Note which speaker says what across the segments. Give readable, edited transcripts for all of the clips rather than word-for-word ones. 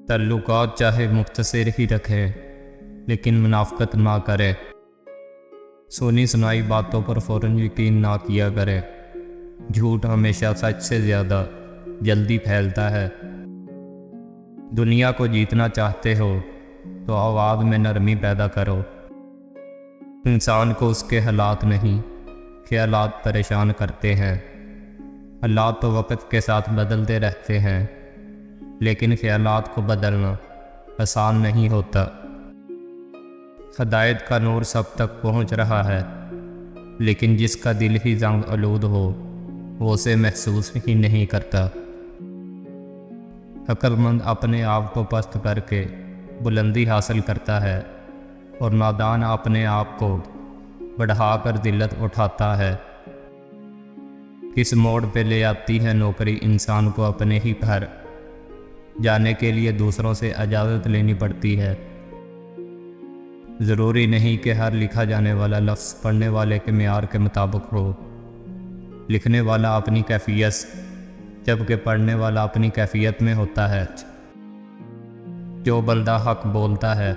Speaker 1: تعلقات چاہے مختصر ہی رکھے لیکن منافقت نہ کرے۔ سنی سنائی باتوں پر فوراً یقین نہ کیا کرے۔ جھوٹ ہمیشہ سچ سے زیادہ جلدی پھیلتا ہے۔ دنیا کو جیتنا چاہتے ہو تو آواز میں نرمی پیدا کرو۔ انسان کو اس کے حالات نہیں، خیالات پریشان کرتے ہیں۔ حالات تو وقت کے ساتھ بدلتے رہتے ہیں، لیکن خیالات کو بدلنا آسان نہیں ہوتا۔ ہدایت کا نور سب تک پہنچ رہا ہے، لیکن جس کا دل ہی زنگ آلود ہو وہ اسے محسوس ہی نہیں کرتا۔ عقل مند اپنے آپ کو پست کر کے بلندی حاصل کرتا ہے، اور نادان اپنے آپ کو بڑھا کر ذلت اٹھاتا ہے۔ کس موڑ پہ لے آتی ہے نوکری انسان کو اپنے ہی گھر جانے کے لیے دوسروں سے اجازت لینی پڑتی ہے۔ ضروری نہیں کہ ہر لکھا جانے والا لفظ پڑھنے والے کے معیار کے مطابق ہو۔ لکھنے والا اپنی کیفیت، جبکہ پڑھنے والا اپنی کیفیت میں ہوتا ہے۔ جو بندہ حق بولتا ہے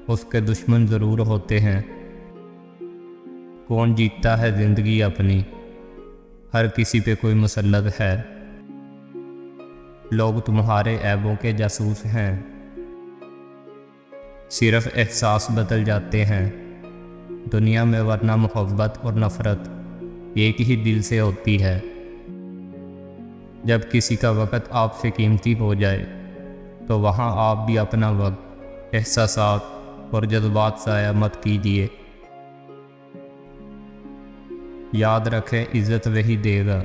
Speaker 1: اس کے دشمن ضرور ہوتے ہیں۔ کون جیتتا ہے زندگی اپنی؟ ہر کسی پہ کوئی مسلط ہے۔ لوگ تمہارے عیبوں کے جاسوس ہیں، صرف احساس بدل جاتے ہیں۔ دنیا میں ورنہ محبت اور نفرت ایک ہی دل سے ہوتی ہے۔ جب کسی کا وقت آپ سے قیمتی ہو جائے تو وہاں آپ بھی اپنا وقت، احساسات اور جذبات ضائع مت کیجیے۔ یاد رکھیں، عزت وہی دے گا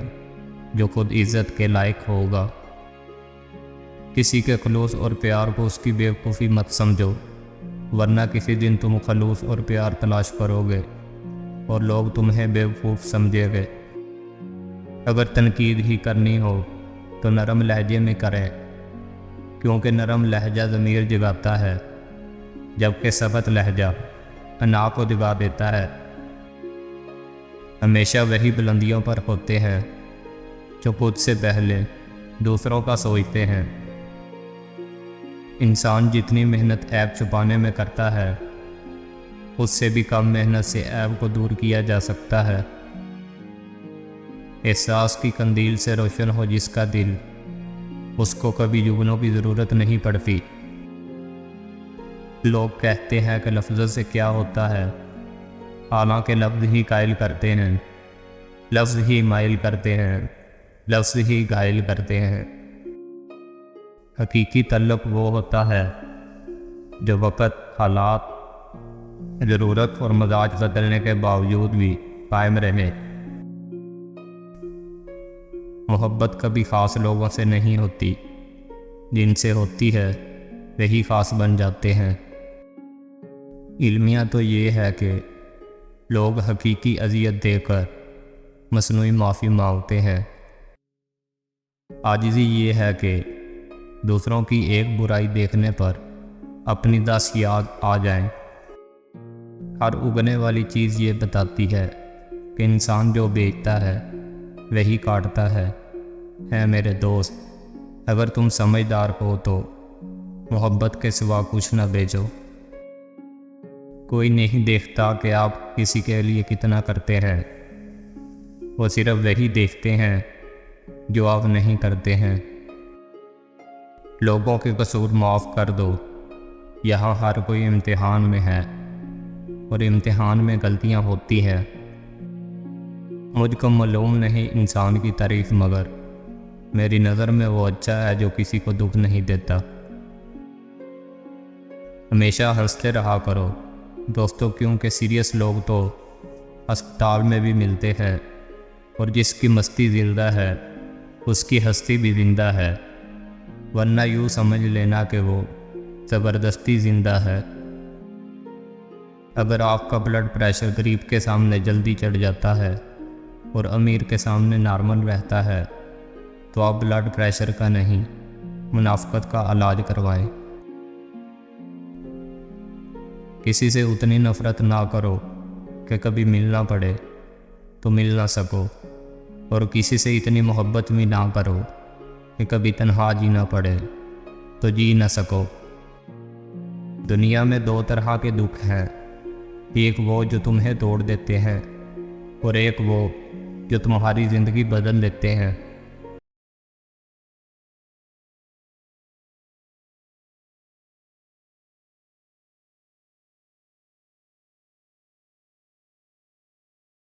Speaker 1: جو خود عزت کے لائق ہوگا۔ کسی کے خلوص اور پیار کو اس کی بیوقوفی مت سمجھو، ورنہ کسی دن تم خلوص اور پیار تلاش کرو گے اور لوگ تمہیں بیوقوف سمجھیں گے۔ اگر تنقید ہی کرنی ہو تو نرم لہجے میں کریں، کیونکہ نرم لہجہ ضمیر جگاتا ہے، جبکہ سخت لہجہ انا کو جگا دیتا ہے۔ ہمیشہ وہی بلندیوں پر ہوتے ہیں جو خود سے پہلے دوسروں کا سوچتے ہیں۔ انسان جتنی محنت عیب چھپانے میں کرتا ہے، اس سے بھی کم محنت سے عیب کو دور کیا جا سکتا ہے۔ احساس کی قندیل سے روشن ہو جس کا دل، اس کو کبھی جگنوں کی ضرورت نہیں پڑتی۔ لوگ کہتے ہیں کہ لفظ سے کیا ہوتا ہے، حالانکہ لفظ ہی قائل کرتے ہیں، لفظ ہی مائل کرتے ہیں، لفظ ہی گھائل کرتے ہیں۔ حقیقی تعلق وہ ہوتا ہے جو وقت، حالات، ضرورت اور مزاج بدلنے کے باوجود بھی قائم رہے۔ محبت کبھی خاص لوگوں سے نہیں ہوتی، جن سے ہوتی ہے وہی خاص بن جاتے ہیں۔ المیہ تو یہ ہے کہ لوگ حقیقی اذیت دے کر مصنوعی معافی مانگتے ہیں۔ عاجزی یہ ہے کہ دوسروں کی ایک برائی دیکھنے پر اپنی 10 یاد آ جائیں۔ ہر اگنے والی چیز یہ بتاتی ہے کہ انسان جو بیچتا ہے وہی کاٹتا ہے۔ میرے دوست، اگر تم سمجھدار ہو تو محبت کے سوا کچھ نہ بیچو۔ کوئی نہیں دیکھتا کہ آپ کسی کے لیے کتنا کرتے ہیں، وہ صرف وہی دیکھتے ہیں جو آپ نہیں کرتے ہیں۔ لوگوں کے قصور معاف کر دو، یہاں ہر کوئی امتحان میں ہے، اور امتحان میں غلطیاں ہوتی ہیں۔ مجھ کو معلوم نہیں انسان کی تعریف، مگر میری نظر میں وہ اچھا ہے جو کسی کو دکھ نہیں دیتا۔ ہمیشہ ہنستے رہا کرو دوستو، کیونکہ سیریس لوگ تو ہسپتال میں بھی ملتے ہیں، اور جس کی مستی زندہ ہے اس کی ہستی بھی زندہ ہے، ورنہ یوں سمجھ لینا کہ وہ زبردستی زندہ ہے۔ اگر آپ کا بلڈ پریشر غریب کے سامنے جلدی چڑھ جاتا ہے اور امیر کے سامنے نارمل رہتا ہے، تو آپ بلڈ پریشر کا نہیں، منافقت کا علاج کروائیں۔ کسی سے اتنی نفرت نہ کرو کہ کبھی ملنا پڑے تو مل نہ سکو، اور کسی سے اتنی محبت بھی نہ کرو کہ کبھی تنہا جینا پڑے تو جی نہ سکو۔ دنیا میں دو طرح کے دکھ ہیں، ایک وہ جو تمہیں توڑ دیتے ہیں، اور ایک وہ جو تمہاری زندگی بدل دیتے ہیں۔